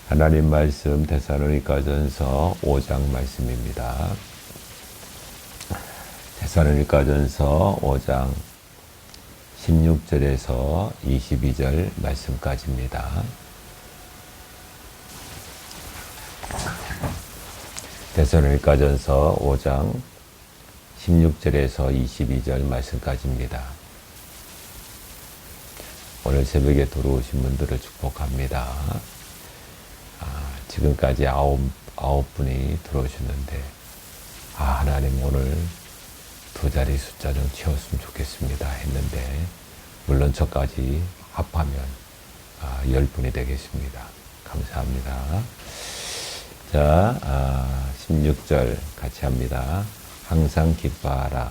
하나님 말씀 데살로니가전서 5장 말씀입니다. 데살로니가전서 5장 16절에서 22절 말씀까지입니다. 데살로니가전서 5장 16절에서 22절 말씀까지입니다. 오늘 새벽에 들어오신 분들을 축복합니다. 지금까지 아홉 분이 들어오셨는데, 하나님 오늘 두 자리 숫자 좀 채웠으면 좋겠습니다 했는데, 물론 저까지 합하면 10분이 되겠습니다. 감사합니다. 자, 16절 같이 합니다. 항상 기뻐하라.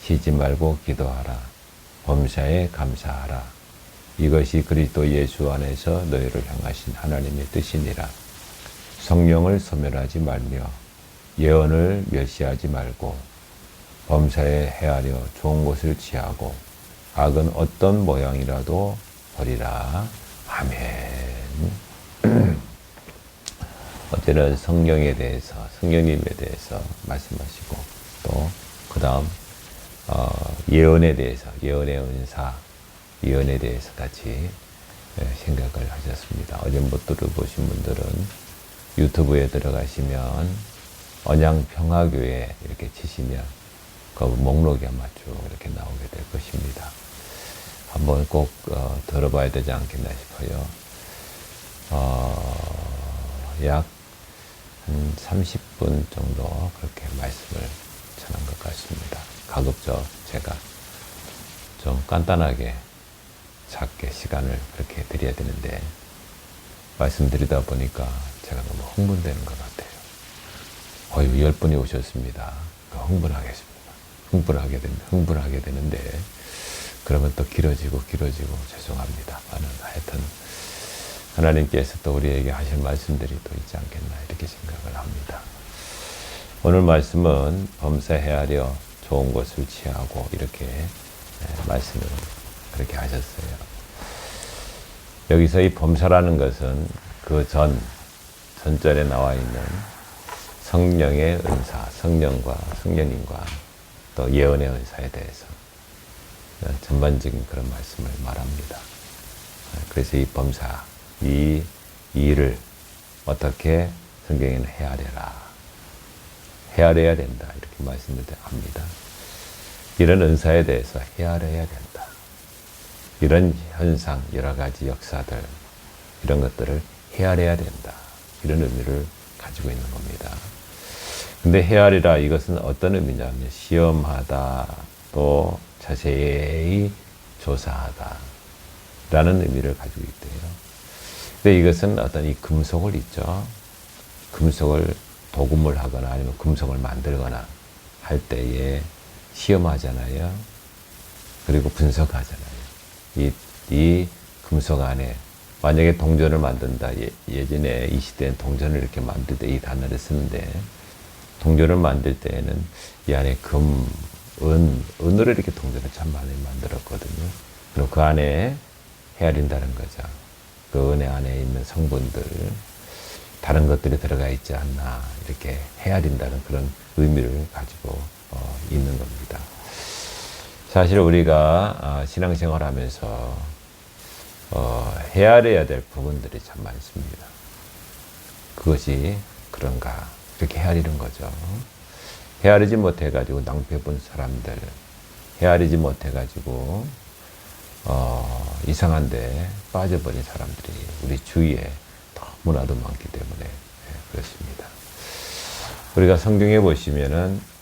쉬지 말고 기도하라. 범사에 감사하라. 이것이 그리스도 예수 안에서 너희를 향하신 하나님의 뜻이니라. 성령을 소멸하지 말며 예언을 멸시하지 말고 범사에 헤아려 좋은 것을 취하고 악은 어떤 모양이라도 버리라. 아멘. 어제는 성령에 대해서, 성령님에 대해서 말씀하시고, 또 그 다음 예언에 대해서, 예언의 은사, 예언에 대해서 같이 생각을 하셨습니다. 어제 못 들어보신 분들은 유튜브에 들어가시면 언양평화교회 이렇게 치시면 그 목록이 아마 쭉 이렇게 나오게 될 것입니다. 한번 꼭 들어봐야 되지 않겠나 싶어요. 약 한 30분 정도 그렇게 말씀을 전한 것 같습니다. 가급적 제가 좀 간단하게 작게 시간을 그렇게 드려야 되는데, 말씀드리다 보니까 제가 너무 흥분되는 것 같아요. 10분이 오셨습니다. 흥분하게 되는데, 그러면 또 길어지고 죄송합니다. 하여튼 하나님께서 또 우리에게 하실 말씀들이 또 있지 않겠나 이렇게 생각을 합니다. 오늘 말씀은 범사 헤아려 좋은 것을 취하고 이렇게 말씀을 그렇게 하셨어요. 여기서 이 범사라는 것은 그 전절에 나와 있는 성령의 은사, 성령과 성령님과 또 예언의 은사에 대해서 전반적인 그런 말씀을 말합니다. 그래서 이 범사, 이 일을 어떻게 성경에는 헤아려야 된다 이렇게 말씀을 합니다. 이런 은사에 대해서 헤아려야 된다. 이런 현상, 여러 가지 역사들, 이런 것들을 헤아려야 된다. 이런 의미를 가지고 있는 겁니다. 근데 헤아리라, 이것은 어떤 의미냐면 시험하다, 또 자세히 조사하다 라는 의미를 가지고 있대요. 근데 이것은 어떤 이 금속을 있죠. 금속을 도금을 하거나 아니면 금속을 만들거나 할 때에 시험하잖아요. 그리고 분석하잖아요. 이 금속 안에 만약에 동전을 만든다. 예전에 이 시대엔 동전을 이렇게 만들 때 이 단어를 쓰는데, 동전을 만들 때에는 이 안에 금, 은으로 이렇게 동전을 참 많이 만들었거든요. 그리고 그 안에 헤아린다는 거죠. 그 은의 안에 있는 성분들, 다른 것들이 들어가 있지 않나 이렇게 헤아린다는 그런 의미를 가지고 있는 겁니다. 사실 우리가 신앙생활 하면서 헤아려야 될 부분들이 참 많습니다. 그것이 그런가 이렇게 헤아리는 거죠. 헤아리지 못해가지고 낭패본 사람들, 헤아리지 못해가지고 이상한데 빠져버린 사람들이 우리 주위에 너무나도 많기 때문에 그렇습니다. 우리가 성경에 보시면은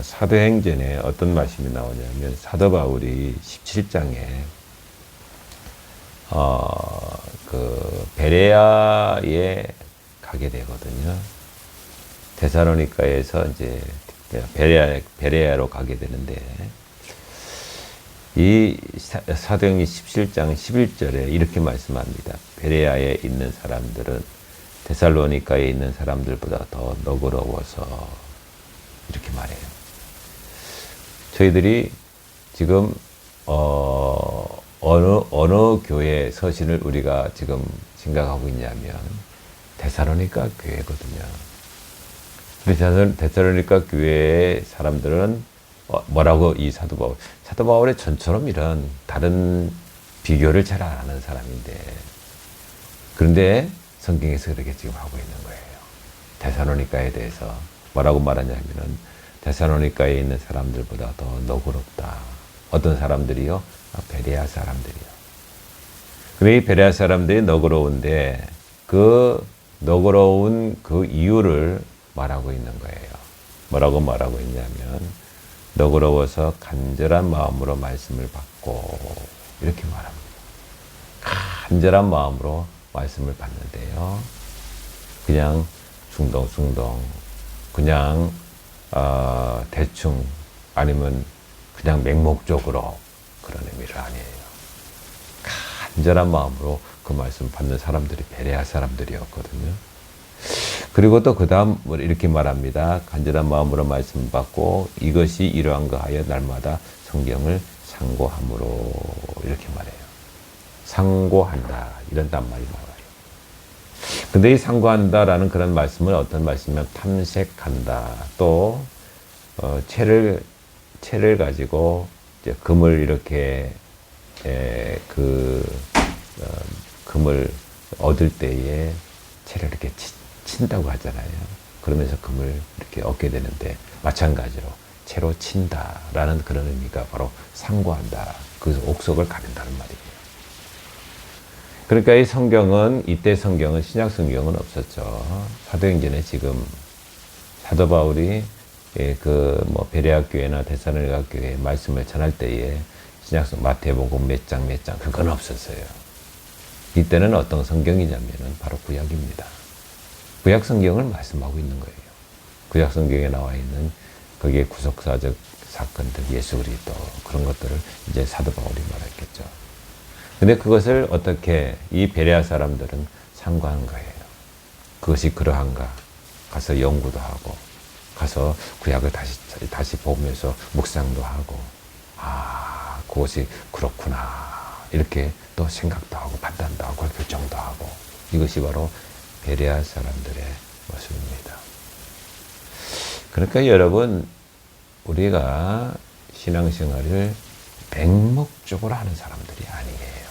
사도행전에 어떤 말씀이 나오냐면, 사도 바울이 17장에 그 베레아에 가게 되거든요. 데살로니가에서 이제 베레아로 가게 되는데, 이 사도행전 17장 11절에 이렇게 말씀합니다. 베레아에 있는 사람들은 데살로니가에 있는 사람들보다 더 너그러워서, 이렇게 말해요. 저희들이 지금 어느 교회 서신을 우리가 지금 생각하고 있냐면 데살로니가 교회거든요. 근데 데살로니가 교회의 사람들은 뭐라고 이 사도 바울의 전처럼 이런 다른 비교를 잘 안 하는 사람인데, 그런데 성경에서 그렇게 지금 하고 있는 거예요. 데살로니가에 대해서 뭐라고 말하냐면은 데살로니가에 있는 사람들보다 더 너그럽다. 어떤 사람들이요? 베레아 사람들이요. 근데 이 베레아 사람들이 너그러운데 그 너그러운 그 이유를 말하고 있는 거예요. 뭐라고 말하고 있냐면 너그러워서 간절한 마음으로 말씀을 받고 이렇게 말합니다. 간절한 마음으로 말씀을 받는데요. 그냥 숭덩숭덩 그냥 대충 아니면 그냥 맹목적으로 그런 의미를 아니에요. 간절한 마음으로 그 말씀 받는 사람들이 베레아 사람들이었거든요. 그리고 또 그 다음 이렇게 말합니다. 간절한 마음으로 말씀 받고 이것이 이러한 거 하여 날마다 성경을 상고함으로 이렇게 말해요. 상고한다 이런 단말이 나와요. 근데 이 상고한다라는 그런 말씀은 어떤 말씀이냐면 탐색한다. 또 채를 가지고 이제 금을 이렇게 금을 얻을 때에 채를 이렇게 친다고 하잖아요. 그러면서 금을 이렇게 얻게 되는데 마찬가지로 채로 친다라는 그런 의미가 바로 상고한다. 그 옥석을 가린다는 말이에요. 그러니까 이 성경은 이때 성경은 신약 성경은 없었죠. 사도행전에 지금 사도 바울이 베레아 교회나 데살로니가 교회에 말씀을 전할 때에 신약성 마태복음 몇 장 그건 없었어요. 이때는 어떤 성경이냐면은 바로 구약입니다. 구약 성경을 말씀하고 있는 거예요. 구약 성경에 나와 있는 거기에 구속사적 사건들, 예수 그리스도 그런 것들을 이제 사도 바울이 말했겠죠. 근데 그것을 어떻게 이 베레아 사람들은 상고한 거예요. 그것이 그러한가 가서 연구도 하고 가서 구약을 다시 보면서 묵상도 하고 그것이 그렇구나 이렇게 또 생각도 하고 판단도 하고 결정도 하고 이것이 바로 베레아 사람들의 모습입니다. 그러니까 여러분 우리가 신앙생활을 맹목적으로 하는 사람들이 아니에요.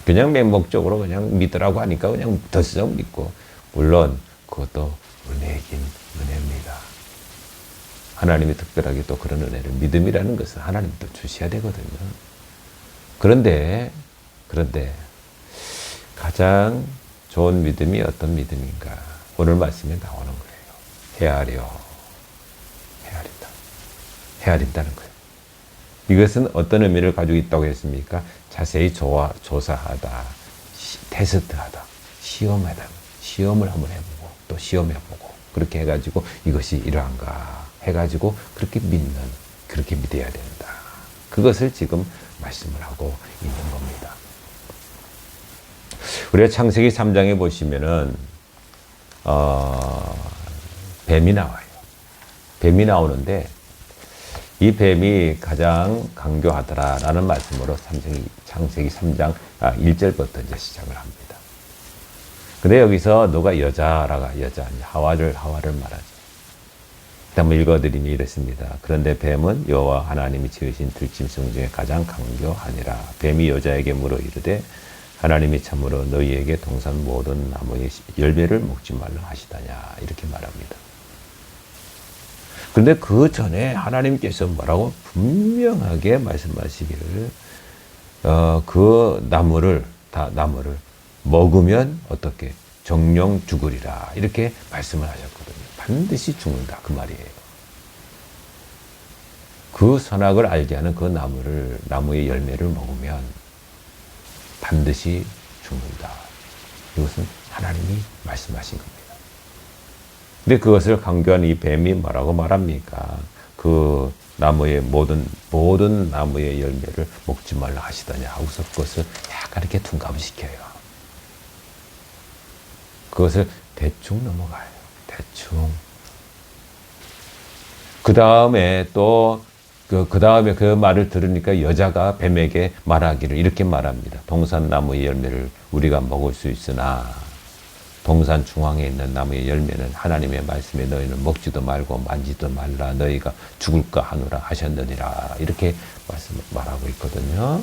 그냥 맹목적으로 그냥 믿으라고 하니까 그냥 덜썩 믿고 물론 그것도 은혜이긴 은혜입니다. 하나님이 특별하게 또 그런 은혜를 믿음이라는 것은 하나님 또 주셔야 되거든요. 그런데 가장 좋은 믿음이 어떤 믿음인가? 오늘 말씀에 나오는 거예요. 헤아린다는 거예요. 이것은 어떤 의미를 가지고 있다고 했습니까? 자세히 조사하다, 테스트하다, 시험을 한번 해보고 또 시험해보고 그렇게 해가지고 이것이 이러한가 해가지고 그렇게 믿어야 된다. 그것을 지금 말씀을 하고 있는 겁니다. 우리가 창세기 3장에 보시면은 뱀이 나와요. 뱀이 나오는데 이 뱀이 가장 강교하더라라는 말씀으로 창세기 3장 1절부터 이제 시작을 합니다. 근데 여기서 너가 하와를 말하죠. 한번 읽어드리니 이렇습니다. 그런데 뱀은 여호와 하나님이 지으신 들짐승 중에 가장 강교하니라. 뱀이 여자에게 물어 이르되 하나님이 참으로 너희에게 동산 모든 나무의 열매를 먹지 말라 하시다냐 이렇게 말합니다. 그런데 그 전에 하나님께서 뭐라고 분명하게 말씀하시기를 그 나무를 먹으면 어떻게 정령 죽으리라 이렇게 말씀을 하셨거든요. 반드시 죽는다 그 말이에요. 그 선악을 알게 하는 그 나무의 열매를 먹으면 반드시 죽는다. 이것은 하나님이 말씀하신 겁니다. 근데 그것을 강조한 이 뱀이 뭐라고 말합니까? 그 나무의 모든 나무의 열매를 먹지 말라 하시더냐 하고서 그것을 약간 이렇게 둔감시켜요. 그것을 대충 넘어가요. 대충. 그 다음에 또 그 다음에 그 말을 들으니까 여자가 뱀에게 말하기를 이렇게 말합니다. 동산 나무의 열매를 우리가 먹을 수 있으나 동산 중앙에 있는 나무의 열매는 하나님의 말씀에 너희는 먹지도 말고 만지도 말라 너희가 죽을까 하노라 하셨느니라. 이렇게 말하고 있거든요.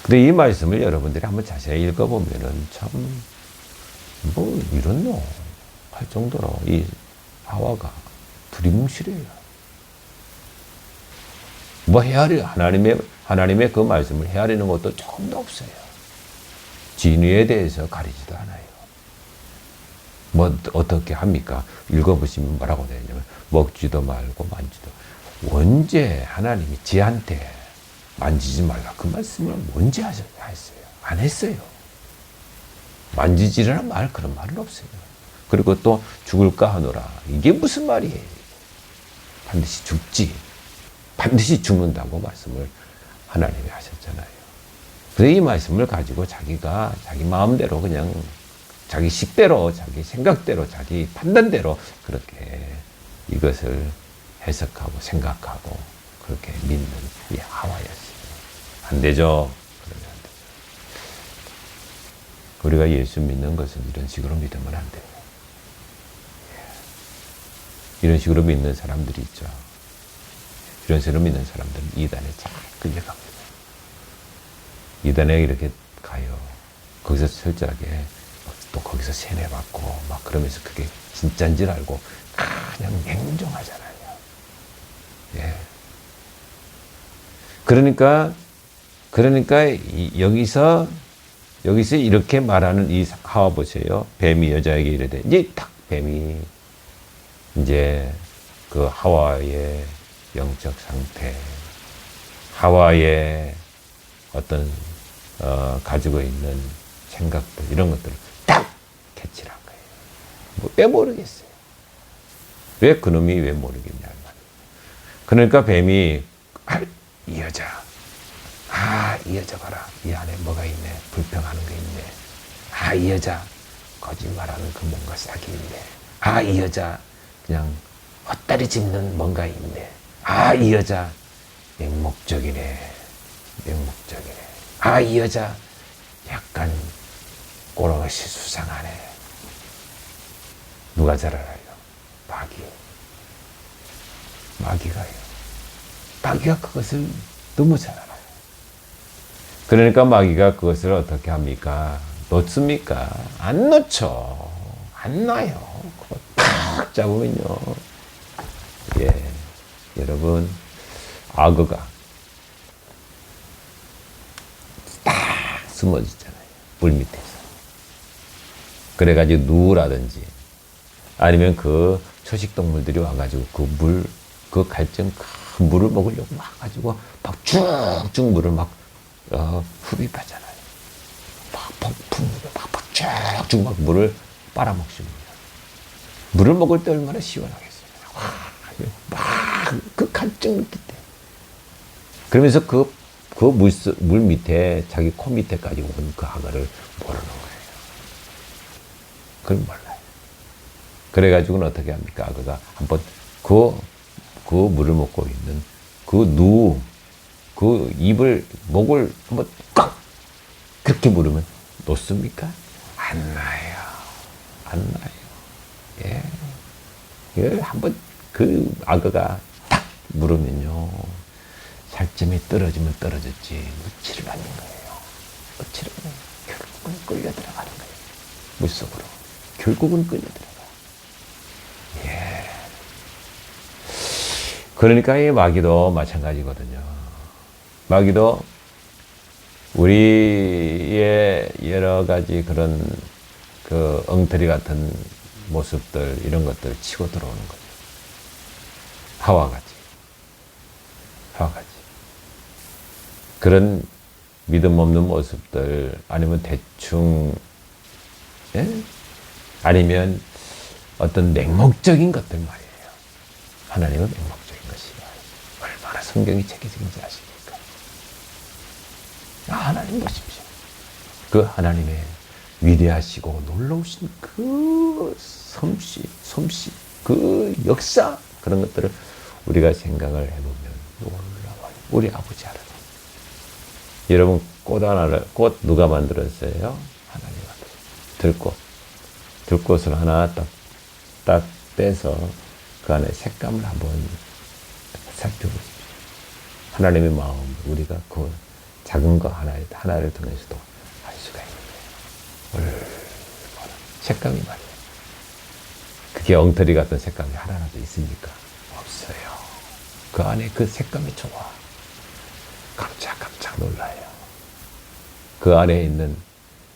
근데 이 말씀을 여러분들이 한번 자세히 읽어보면은 참, 뭐, 이렇노? 할 정도로 이 하와가 두리뭉실해요. 뭐 하나님의 그 말씀을 헤아리는 것도 조금도 없어요. 진위에 대해서 가리지도 않아요. 뭐, 어떻게 합니까? 읽어보시면 뭐라고 되냐면, 먹지도 말고 만지도. 언제 하나님이 지한테 만지지 말라. 그 말씀을 언제 하셨어요? 안 했어요. 만지지라는 말, 그런 말은 없어요. 그리고 또 죽을까 하노라. 이게 무슨 말이에요? 반드시 죽지. 반드시 죽는다고 말씀을 하나님이 하셨잖아요. 그래서 이 말씀을 가지고 자기가 자기 마음대로 그냥 자기 식대로, 자기 생각대로, 자기 판단대로 그렇게 이것을 해석하고 생각하고 그렇게 믿는 이 하와였어요. 안 되죠. 그러면 안 되죠. 우리가 예수 믿는 것은 이런 식으로 믿으면 안 돼요. 이런 식으로 믿는 사람들이 있죠. 이런 식으로 믿는 사람들은 이단에 잘 끌려갑니다. 이단에 이렇게 가요. 거기서 철저하게 또 거기서 세뇌받고 막 그러면서 그게 진짜인 줄 알고 그냥 냉정하잖아요. 예. 그러니까 여기서 이렇게 말하는 이 하와 보세요. 뱀이 여자에게 이르되 이제 딱 뱀이 이제 그 하와의 영적 상태, 하와의 어떤 가지고 있는 생각들 이런 것들을 딱 캐치를 한 거예요. 뭐 왜 모르겠어요. 왜 그놈이 왜 모르겠냐 말이에요. 그러니까 뱀이 이 여자, 이 여자 봐라. 이 안에 뭐가 있네. 불평하는 게 있네. 이 여자 거짓말하는 그 뭔가 싹이 있네. 이 여자 그냥 헛다리 짚는 뭔가 있네. 이 여자 맹목적이네. 이 여자 약간 꼬랑시 수상하네. 누가 잘 알아요? 마귀가요. 마귀가 그것을 너무 잘 알아요. 그러니까 마귀가 그것을 어떻게 합니까? 놓습니까? 안 놓죠. 안 놔요. 그거 탁 잡으면요. 예. 여러분, 악어가 딱 숨어지잖아요. 물 밑에서. 그래가지고 누라든지 아니면 그 초식동물들이 와가지고 그 갈증 큰 물을 먹으려고 막 가지고 막 쭉쭉 물을 막 흡입하잖아요. 막 폭풍으로 막 쭉쭉 막 물을 빨아먹습니다. 물을 먹을 때 얼마나 시원하겠어요. 막 그 갈증 느낄 때. 그러면서 그 물 밑에 자기 코 밑에까지 온 그 악어를 모르는 거예요. 그걸 몰라요. 그래가지고는 어떻게 합니까? 악어가 한번 그 물을 먹고 있는 그 입을, 목을 한번 꽉! 그렇게 물으면 놓습니까? 안 나요. 예. 예, 한번 그 악어가 딱 물으면요. 살점이 떨어지면 떨어졌지. 묻지를 않는 거예요. 결국은 끌려 들어가는 거예요. 물속으로. 결국은 끌려 들어가. 예. 그러니까 이 마귀도 마찬가지거든요. 마귀도 우리의 여러 가지 그런 그 엉터리 같은 모습들, 이런 것들 치고 들어오는 거죠. 하와같이. 그런 믿음 없는 모습들, 아니면 대충, 예? 아니면 어떤 맹목적인 것들 말이에요. 하나님은 맹목적인 것이야. 얼마나 성경이 체계적인지 아십니까? 하나님 보십시오. 그 하나님의 위대하시고 놀라우신 그 솜씨, 그 역사, 그런 것들을 우리가 생각을 해보면 놀라워요. 우리 아버지 하나님. 여러분 꽃 누가 만들었어요? 하나님 만들었어요. 들꽃. 들꽃을 하나 딱 빼서 그 안에 색감을 한번 살펴보십시오. 하나님의 마음, 우리가 그 작은 거 하나를 통해서도 알 수가 있는 거예요. 얼마나 색감이 말이에요. 그게 엉터리 같은 색감이 하나라도 있습니까? 없어요. 그 안에 그 색감이 좋아. 깜짝 놀라요. 그 안에 있는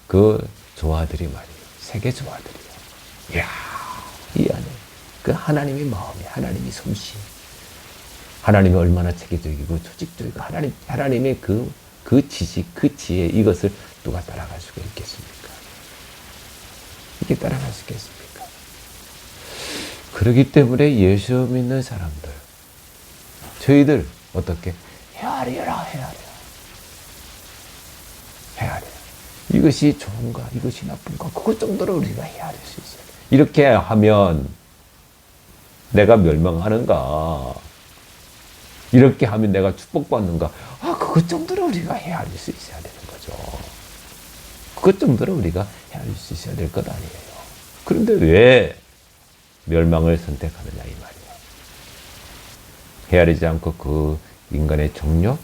그 조화들이 말이에요. 세계 조화들이요. 이야, 이 안에 그 하나님의 마음이, 하나님의 솜씨, 하나님이 얼마나 체계적이고 조직적이고 하나님의 그 지식, 그 지혜, 이것을 누가 따라갈 수가 있겠습니까? 이게 따라갈 수 있겠습니까? 그렇기 때문에 예수 믿는 사람들, 저희들 어떻게 헤아려라. 이것이 좋은가, 이것이 나쁜가, 그것 정도로 우리가 헤아릴 수 있어요. 이렇게 하면 내가 멸망하는가, 이렇게 하면 내가 축복받는가, 그것 정도로 우리가 헤아릴 수 있어야 되는 거죠. 그것 정도로 우리가 헤아릴 수 있어야 될 것 아니에요. 그런데 왜 멸망을 선택하느냐 이 말이에요. 헤아리지 않고 그 인간의 정욕,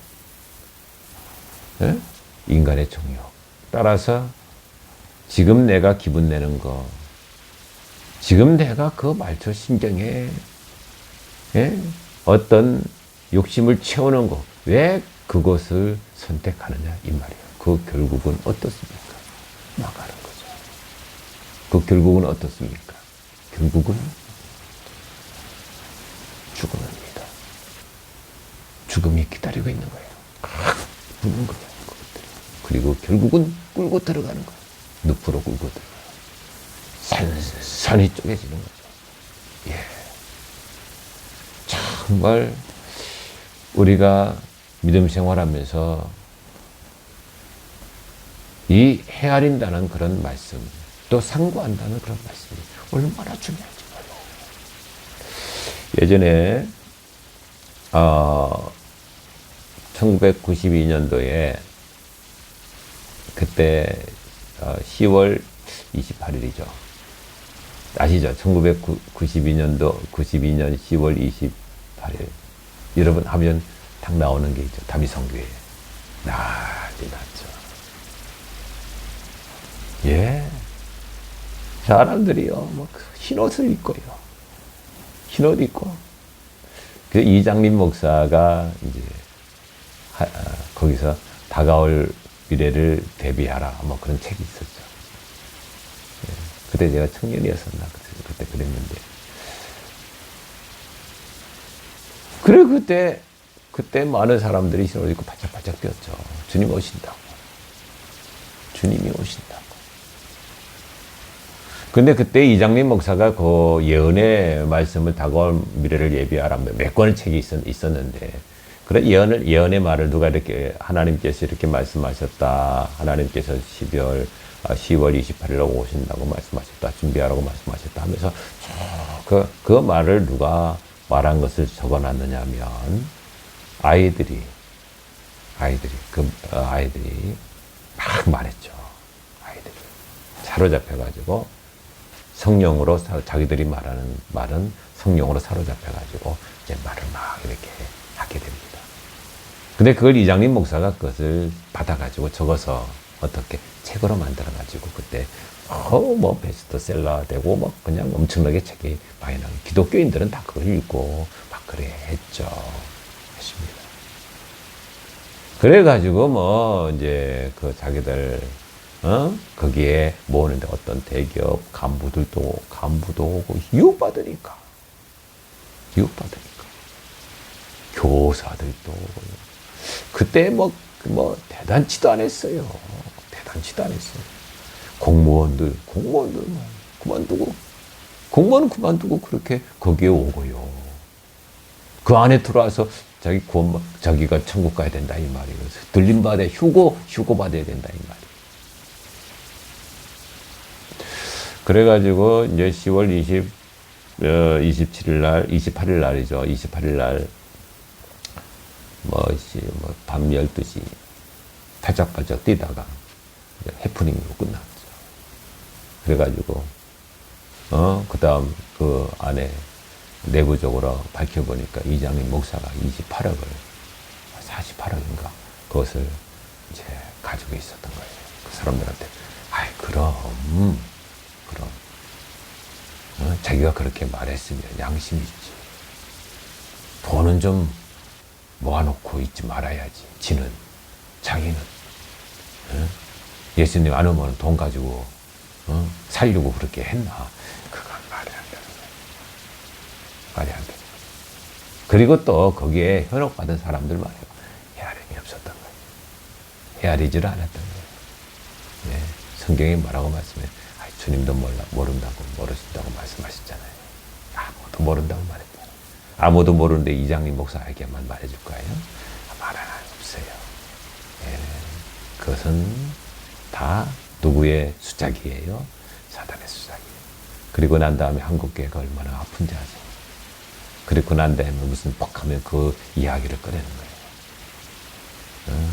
인간의 정욕 따라서 지금 내가 기분 내는 거, 지금 내가 그 말초 신경에 어떤 욕심을 채우는 거, 왜 그것을 선택하느냐 이 말이에요. 그 결국은 어떻습니까? 나가는 거죠. 그 결국은 어떻습니까? 결국은 죽음입니다. 죽음이 기다리고 있는 거예요. 죽는 거예요. 그것들이. 그리고 결국은 끌고 들어가는 거예요. 늪으로 끌고 들어가요. 산이 쪼개지는 거죠. 예. 정말 우리가 믿음 생활하면서 이 헤아린다는 그런 말씀, 또 상고한다는 그런 말씀이 얼마나 중요한지 몰라요. 예전에 1992년도에 그때 10월 28일이죠. 아시죠? 1992년도 92년 10월 28일. 여러분 하면 딱 나오는 게 있죠. 다미성교회. 난리 났죠. 예. 사람들이요, 흰 옷을 입고요. 흰 옷 입고. 그 이장림 목사가 이제 거기서 다가올 미래를 대비하라. 그런 책이 있었죠. 예. 그때 제가 청년이었었나? 그때 그랬는데. 그래, 그때 많은 사람들이 흰 옷 입고 바짝바짝 뛰었죠. 주님 오신다고. 주님이 오신다고. 근데 그때 이장림 목사가 그 예언의 말씀을 다가올 미래를 예비하라 몇 권의 책이 있었는데, 그런 예언의 말을 누가 이렇게 하나님께서 이렇게 말씀하셨다. 하나님께서 10월 28일에 오신다고 말씀하셨다. 준비하라고 말씀하셨다 하면서 그 말을 누가 말한 것을 적어놨느냐면 아이들이 막 말했죠. 아이들이 사로잡혀가지고 성령으로 자기들이 말하는 말은 성령으로 사로잡혀가지고 이제 말을 막 이렇게 하게 됩니다. 근데 그걸 이장림 목사가 그것을 받아가지고 적어서 어떻게 책으로 만들어가지고 그때 베스트셀러 되고 그냥 엄청나게 책이 많이 나오고 기독교인들은 다 그걸 읽고 막 그래 했죠. 했습니다. 그래가지고 이제 그 자기들 거기에 모으는데 어떤 대기업 간부도 오고 유혹받으니까 교사들도 오고 그때 대단치도 안 했어요. 공무원들 공무원은 그만두고 그렇게 거기에 오고요. 그 안에 들어와서 자기가 천국 가야 된다 이 말이에요. 들림 받아 휴고 받아야 된다 이 말이에요. 그래가지고 이제 10월 27일 날, 28일 날이죠. 28일 날, 밤 12시, 팔짝팔짝 뛰다가, 해프닝으로 끝났죠. 그래가지고, 그 다음 그 안에 내부적으로 밝혀보니까 이장님 목사가 28억을, 48억인가, 그것을 이제 가지고 있었던 거예요. 그 사람들한테, 그럼. 자기가 그렇게 말했으면 양심이 있지. 돈은 좀 모아놓고 있지 말아야지. 자기는. 예수님 안 오면 돈 가지고, 살려고 그렇게 했나? 그건 말이 안 되는 거예요. 말이 안 되는 거예요. 그리고 또 거기에 현혹받은 사람들 말이에요. 헤아림이 없었던 거예요. 헤아리지를 않았던 거예요. 네. 성경이 뭐라고 말씀해요? 주님도 모르신다고 말씀하셨잖아요. 아무도 모른다고 말했잖아요. 아무도 모르는데 이장님 목사에게만 말해줄 거예요? 말 하나 없어요. 예, 그것은 다 누구의 수작이에요? 사단의 수작이에요. 그리고 난 다음에 한국교회가 얼마나 아픈지 아세요? 그리고 난 다음에 무슨 뻑하면 그 이야기를 꺼내는 거예요.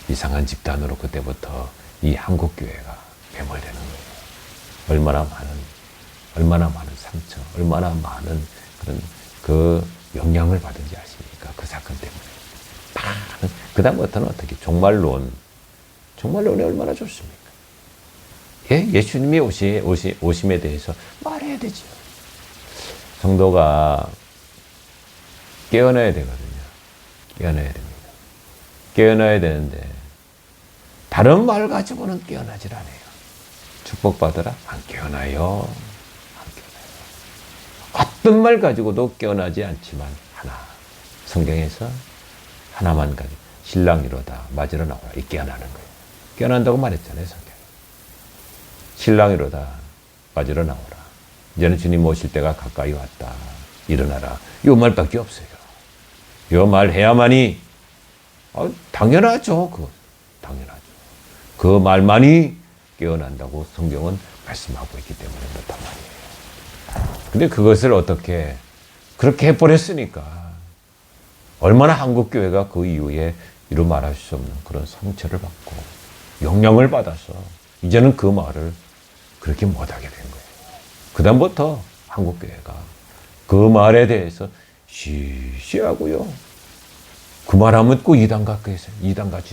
이상한 집단으로 그때부터 이 한국교회가 매몰되는 거예요. 얼마나 많은 상처, 얼마나 많은 그런 그 영향을 받은지 아십니까? 그 사건 때문에. 그 다음부터는 어떻게? 종말론이 얼마나 좋습니까? 예수님이 오심에 대해서 말해야 되죠. 성도가 깨어나야 되거든요. 깨어나야 됩니다. 깨어나야 되는데, 다른 말 가지고는 깨어나질 않아요. 축복받으라? 안 깨어나요. 어떤 말 가지고도 깨어나지 않지만 성경에서 하나만 가지고 신랑이로다 맞으러 나오라. 이 깨어나는 거예요. 깨어난다고 말했잖아요. 성경에. 신랑이로다 맞으러 나오라. 이제는 주님 오실 때가 가까이 왔다. 일어나라. 이 말밖에 없어요. 이 말 해야만이 당연하죠. 당연하죠. 그 말만이 깨어난다고 성경은 말씀하고 있기 때문에 그렇단 말이에요. 근데 그것을 어떻게 그렇게 해버렸으니까 얼마나 한국교회가 그 이후에 이루 말할 수 없는 그런 상처를 받고 영향을 받아서 이제는 그 말을 그렇게 못하게 된 거예요. 그 다음부터 한국교회가 그 말에 대해서 시시하고요. 그 말하면 꼭 이단같이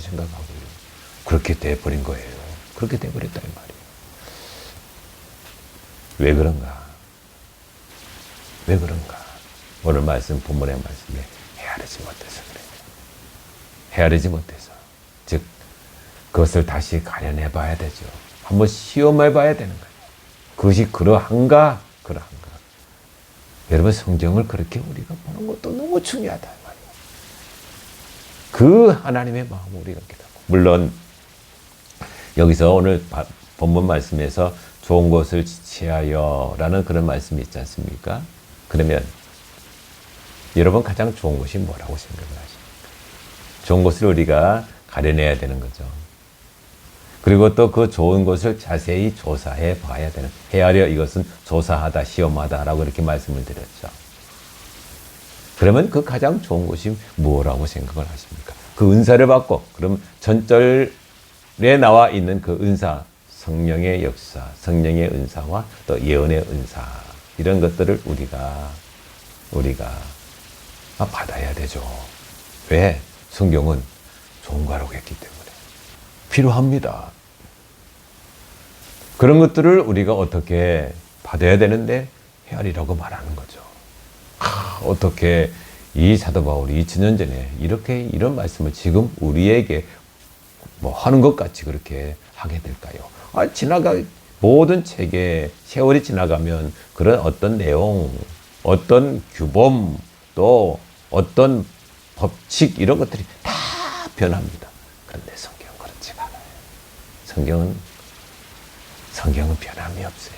생각하고요. 그렇게 돼버린 거예요. 그렇게 돼버렸다 이 말이에요. 왜 그런가? 오늘 본문의 말씀에 헤아리지 못해서 그래요. 헤아리지 못해서. 즉 그것을 다시 가려내 봐야 되죠. 한번 시험해 봐야 되는 거예요. 그것이 그러한가? 여러분 성경을 그렇게 우리가 보는 것도 너무 중요하다 이 말이에요. 그 하나님의 마음을 우리가 깨닫고, 물론 여기서 오늘 본문 말씀에서 좋은 것을 지체하여라는 그런 말씀이 있지 않습니까? 그러면 여러분 가장 좋은 것이 뭐라고 생각을 하십니까? 좋은 것을 우리가 가려내야 되는 거죠. 그리고 또 그 좋은 것을 자세히 조사해 봐야 되는, 헤아려 이것은 조사하다, 시험하다라고 이렇게 말씀을 드렸죠. 그러면 그 가장 좋은 것이 뭐라고 생각을 하십니까? 그 은사를 받고, 그럼 전절에 나와 있는 그 은사, 성령의 역사, 성령의 은사와 또 예언의 은사, 이런 것들을 우리가 받아야 되죠. 왜? 성경은 종가로 했기 때문에 필요합니다. 그런 것들을 우리가 어떻게 받아야 되는데 헤아리라고 말하는 거죠. 어떻게 이 사도 바울이 2000년 전에 이런 말씀을 지금 우리에게 하는 것 같이 그렇게 하게 될까요? 모든 책에 세월이 지나가면 그런 어떤 내용, 어떤 규범, 또 어떤 법칙 이런 것들이 다 변합니다. 그런데 성경은 그렇지가 않아요. 성경은 변함이 없어요.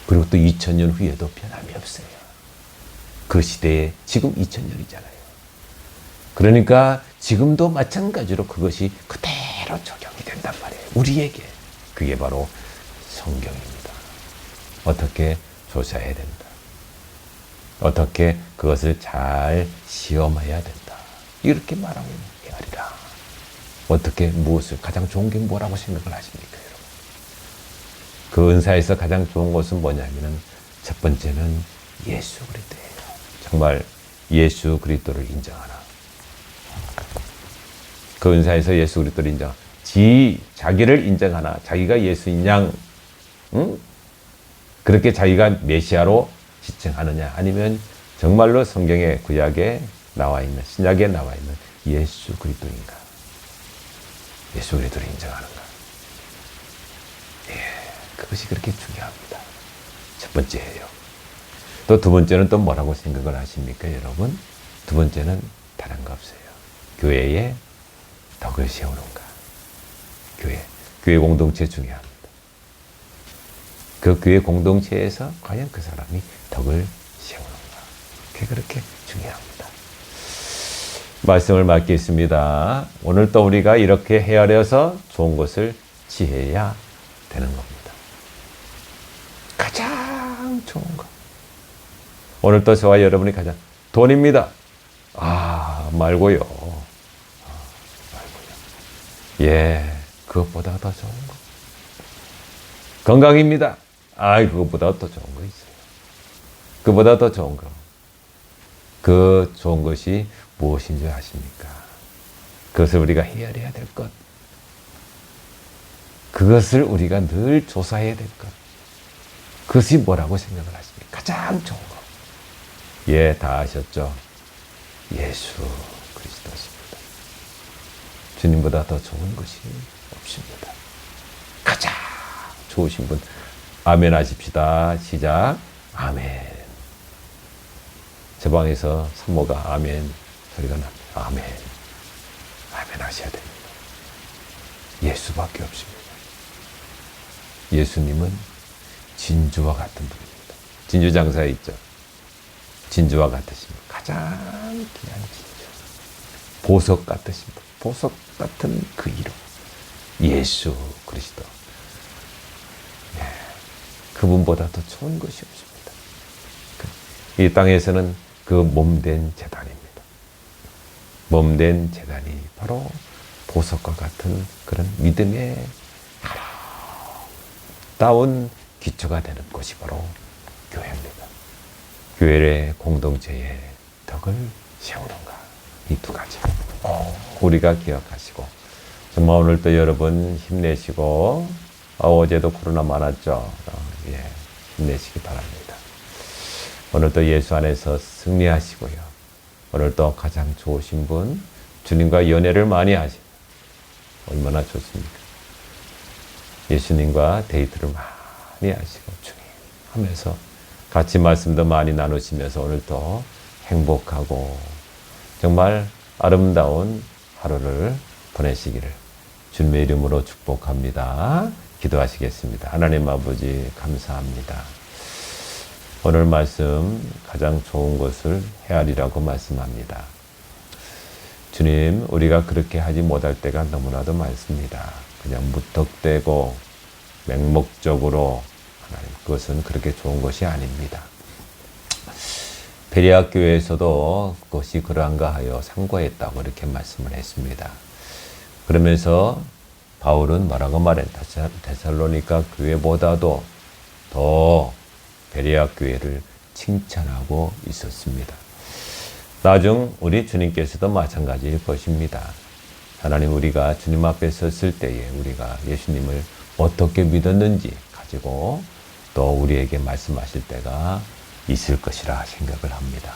그리고 또 2000년 후에도 변함이 없어요. 그 시대에 지금 2000년이잖아요. 그러니까 지금도 마찬가지로 그것이 그대로 적용이 된단 말이에요. 우리에게. 그게 바로 성경입니다. 어떻게 조사해야 된다. 어떻게 그것을 잘 시험해야 된다. 이렇게 말하고 있는 헤아리라. 어떻게 무엇을 가장 좋은 게 뭐라고 생각을 하십니까, 여러분? 그 은사에서 가장 좋은 것은 뭐냐면은 첫 번째는 예수 그리스도예요. 정말 예수 그리스도를 인정하라. 그 은사에서 예수 그리스도를 인정. 자기를 인정하나. 자기가 예수인 양, 응? 그렇게 자기가 메시아로 지칭하느냐, 아니면 정말로 성경의 구약에 나와 있는, 신약에 나와 있는 예수 그리스도인가? 예수 그리스도를 인정하는가? 예, 그것이 그렇게 중요합니다. 첫 번째예요. 또 두 번째는 또 뭐라고 생각을 하십니까, 여러분? 두 번째는 다른 거 없어요. 교회에 덕을 세우는가? 교회 공동체 중요합니다. 그 교회 공동체에서 과연 그 사람이 덕을 세우는가? 그게 그렇게 중요합니다. 말씀을 맡겠습니다. 오늘 또 우리가 이렇게 헤아려서 좋은 것을 취해야 되는 겁니다. 가장 좋은 것. 오늘 또 저와 여러분이 가장 돈입니다. 말고요. 예, 그것보다 더 좋은 것. 건강입니다. 그것보다 더 좋은 거 있어요. 그보다 더 좋은 거. 그 좋은 것이 무엇인 줄 아십니까? 그것을 우리가 헤아려야 될 것. 그것을 우리가 늘 조사해야 될 것. 그것이 뭐라고 생각을 하십니까? 가장 좋은 것. 예, 다 아셨죠? 예수 그리스도십니다. 주님보다 더 좋은 것이 없습니다. 가장 좋으신 분. 아멘 하십시다. 시작. 아멘. 제 방에서 산모가 아멘 소리가 납니다. 아멘. 아멘 하셔야 됩니다. 예수밖에 없습니다. 예수님은 진주와 같은 분입니다. 진주 장사에 있죠. 진주와 같으십니다. 가장 귀한 진주. 보석 같으십니다. 보석 같은 그 이름. 예수 그리스도. 네. 그분보다 더 좋은 것이 없습니다. 이 땅에서는 그 몸된 제단입니다. 몸된 제단이 바로 보석과 같은 그런 믿음의 아름다운 기초가 되는 것이 바로 교회입니다. 교회의 공동체에 덕을 세우는가. 이 두 가지 우리가 기억하시고, 정말 오늘도 여러분 힘내시고, 어제도 코로나 많았죠. 예, 힘내시기 바랍니다. 오늘도 예수 안에서 승리하시고요. 오늘도 가장 좋으신 분, 주님과 연애를 많이 하시고, 얼마나 좋습니까? 예수님과 데이트를 많이 하시고, 주님 하면서 같이 말씀도 많이 나누시면서 오늘도 행복하고 정말 아름다운 하루를 보내시기를 주님의 이름으로 축복합니다. 기도하시겠습니다. 하나님 아버지 감사합니다. 오늘 말씀 가장 좋은 것을 헤아리라고 말씀합니다. 주님, 우리가 그렇게 하지 못할 때가 너무나도 많습니다. 그냥 무턱대고 맹목적으로 하나님, 그것은 그렇게 좋은 것이 아닙니다. 베레아 교회에서도 그것이 그러한가 하여 상고했다고 이렇게 말씀을 했습니다. 그러면서 바울은 뭐라고 말했다? 데살로니가 교회보다도 더 베레아 교회를 칭찬하고 있었습니다. 나중 우리 주님께서도 마찬가지일 것입니다. 하나님, 우리가 주님 앞에 섰을 때에 우리가 예수님을 어떻게 믿었는지 가지고 또 우리에게 말씀하실 때가 있을 것이라 생각을 합니다.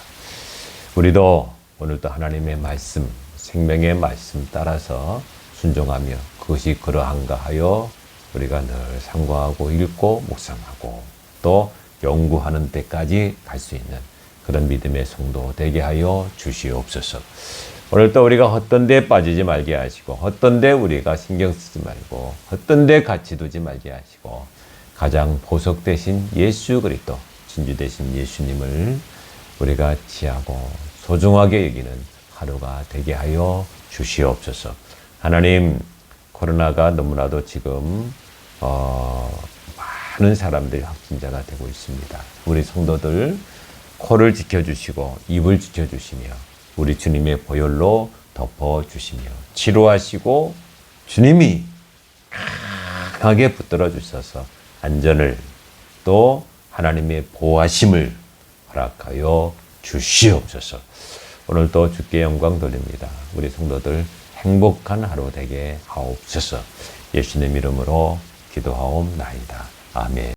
우리도 오늘도 하나님의 말씀, 생명의 말씀 따라서 순종하며 그것이 그러한가 하여 우리가 늘 상고하고 읽고 묵상하고 또 연구하는 데까지 갈 수 있는 그런 믿음의 성도 되게 하여 주시옵소서. 오늘도 우리가 헛된 데 빠지지 말게 하시고, 헛된 데 우리가 신경 쓰지 말고, 헛된 데 같이 두지 말게 하시고, 가장 보석 되신 예수 그리스도, 진주 되신 예수님을 우리가 지하고 소중하게 여기는 하루가 되게 하여 주시옵소서. 하나님, 코로나가 너무나도 지금 많은 사람들이 확진자가 되고 있습니다. 우리 성도들 코를 지켜주시고 입을 지켜주시며 우리 주님의 보혈로 덮어주시며 치료하시고 주님이 강하게 붙들어 주셔서 안전을 또 하나님의 보호하심을 허락하여 주시옵소서. 오늘도 주께 영광 돌립니다. 우리 성도들 행복한 하루 되게 하옵소서. 예수님 이름으로 기도하옵나이다. 아멘.